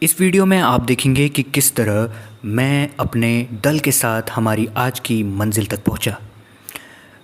इस वीडियो में आप देखेंगे कि किस तरह मैं अपने दल के साथ हमारी आज की मंजिल तक पहुंचा।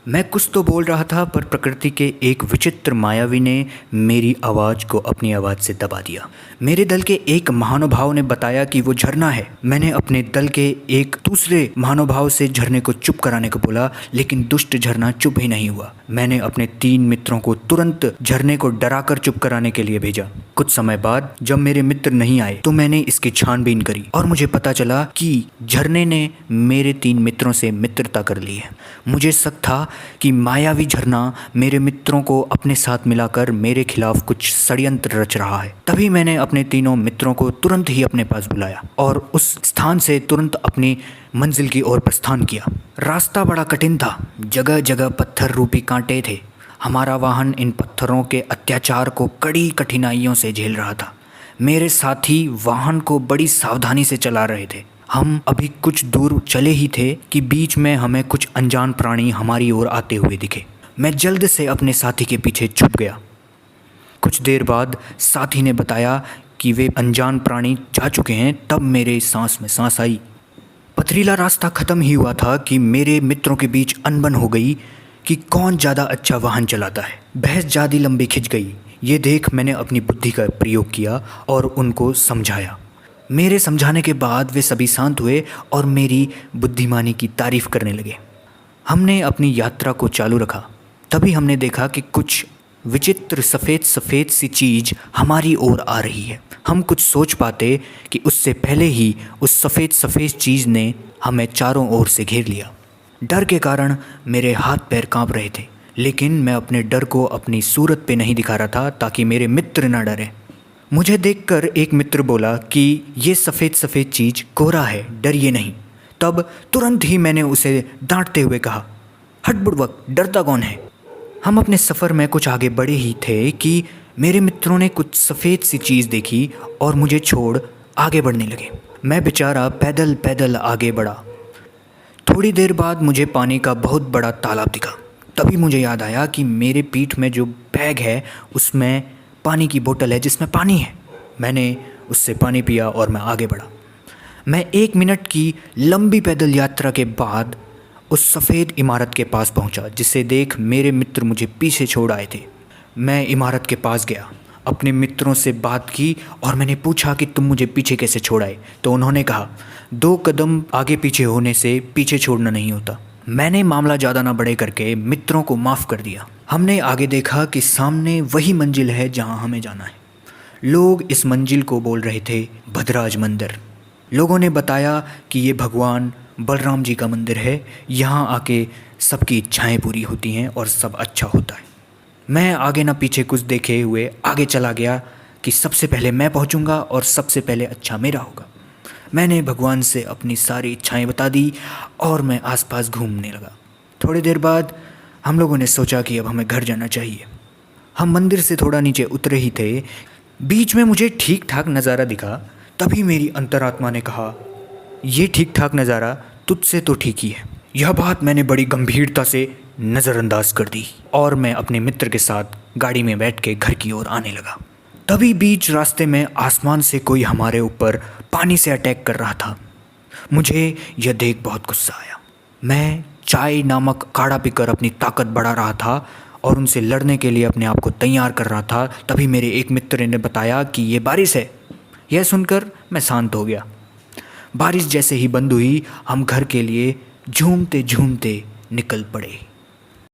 मैं कुछ तो बोल रहा था पर प्रकृति के एक विचित्र मायावी ने मेरी आवाज़ को अपनी आवाज़ से दबा दिया। मेरे दल के एक महानुभाव ने बताया कि वो झरना है। मैंने अपने दल के एक दूसरे महानुभाव से झरने को चुप कराने को बोला, लेकिन दुष्ट झरना चुप ही नहीं हुआ। मैंने अपने 3 मित्रों को तुरंत झरने को डराकर चुप कराने के लिए भेजा। कुछ समय बाद जब मेरे मित्र नहीं आए तो मैंने इसकी छानबीन करी और मुझे पता चला कि झरने ने मेरे 3 मित्रों से मित्रता कर ली है। मुझे शक था कि मायावी झरना मेरे मित्रों को अपने साथ मिलाकर मेरे खिलाफ कुछ षड्यंत्र रच रहा है। तभी मैंने अपने तीनों मित्रों को तुरंत ही अपने पास बुलाया और उस स्थान से तुरंत अपनी मंजिल की ओर प्रस्थान किया। रास्ता बड़ा कठिन था, जगह जगह पत्थर रूपी कांटे थे। हमारा वाहन इन पत्थरों के अत्याचार को कड़ी कठिनाइयों से झेल रहा था। मेरे साथी वाहन को बड़ी सावधानी से चला रहे थे। हम अभी कुछ दूर चले ही थे कि बीच में हमें कुछ अनजान प्राणी हमारी ओर आते हुए दिखे। मैं जल्द से अपने साथी के पीछे छुप गया। कुछ देर बाद साथी ने बताया कि वे अनजान प्राणी जा चुके हैं। तब मेरे सांस में सांस आई। पथरीला रास्ता ख़त्म ही हुआ था कि मेरे मित्रों के बीच अनबन हो गई कि कौन ज़्यादा अच्छा वाहन चलाता है। बहस ज़्यादा लंबी खिंच गई। ये देख मैंने अपनी बुद्धि का प्रयोग किया और उनको समझाया। मेरे समझाने के बाद वे सभी शांत हुए और मेरी बुद्धिमानी की तारीफ करने लगे। हमने अपनी यात्रा को चालू रखा। तभी हमने देखा कि कुछ विचित्र सफ़ेद सफ़ेद सी चीज़ हमारी ओर आ रही है। हम कुछ सोच पाते कि उससे पहले ही उस सफ़ेद सफ़ेद चीज़ ने हमें चारों ओर से घेर लिया। डर के कारण मेरे हाथ पैर कांप रहे थे, लेकिन मैं अपने डर को अपनी सूरत पे नहीं दिखा रहा था ताकि मेरे मित्र न डरें। मुझे देखकर एक मित्र बोला कि ये सफ़ेद सफ़ेद चीज़ कोहरा है, डरिए नहीं। तब तुरंत ही मैंने उसे डांटते हुए कहा, हट बुड़बक, डरता कौन है। हम अपने सफ़र में कुछ आगे बढ़े ही थे कि मेरे मित्रों ने कुछ सफ़ेद सी चीज़ देखी और मुझे छोड़ आगे बढ़ने लगे। मैं बेचारा पैदल पैदल आगे बढ़ा। थोड़ी देर बाद मुझे पानी का बहुत बड़ा तालाब दिखा। तभी मुझे याद आया कि मेरे पीठ में जो बैग है उसमें पानी की बोतल है जिसमें पानी है। मैंने उससे पानी पिया और मैं आगे बढ़ा। मैं 1 मिनट की लंबी पैदल यात्रा के बाद उस सफ़ेद इमारत के पास पहुंचा, जिसे देख मेरे मित्र मुझे पीछे छोड़ आए थे। मैं इमारत के पास गया, अपने मित्रों से बात की और मैंने पूछा कि तुम मुझे पीछे कैसे छोड़ आए। तो उन्होंने कहा, 2 कदम आगे पीछे होने से पीछे छोड़ना नहीं होता। मैंने मामला ज़्यादा ना बड़े करके मित्रों को माफ़ कर दिया। हमने आगे देखा कि सामने वही मंजिल है जहां हमें जाना है। लोग इस मंजिल को बोल रहे थे भद्राज मंदिर। लोगों ने बताया कि ये भगवान बलराम जी का मंदिर है। यहाँ आके सबकी इच्छाएं पूरी होती हैं और सब अच्छा होता है। मैं आगे ना पीछे कुछ देखे हुए आगे चला गया कि सबसे पहले मैं पहुँचूँगा और सबसे पहले अच्छा मेरा होगा। मैंने भगवान से अपनी सारी इच्छाएं बता दी और मैं आसपास घूमने लगा। थोड़ी देर बाद हम लोगों ने सोचा कि अब हमें घर जाना चाहिए। हम मंदिर से थोड़ा नीचे उतरे ही थे, बीच में मुझे ठीक ठाक नज़ारा दिखा। तभी मेरी अंतरात्मा ने कहा, ये ठीक ठाक नज़ारा तुझसे तो ठीक ही है। यह बात मैंने बड़ी गंभीरता से नज़रअंदाज कर दी और मैं अपने मित्र के साथ गाड़ी में बैठ के घर की ओर आने लगा। तभी बीच रास्ते में आसमान से कोई हमारे ऊपर पानी से अटैक कर रहा था। मुझे यह देख बहुत गुस्सा आया। मैं चाय नामक काढ़ा पीकर अपनी ताकत बढ़ा रहा था और उनसे लड़ने के लिए अपने आप को तैयार कर रहा था। तभी मेरे एक मित्र ने बताया कि ये बारिश है। यह सुनकर मैं शांत हो गया। बारिश जैसे ही बंद हुई, हम घर के लिए झूमते झूमते निकल पड़े।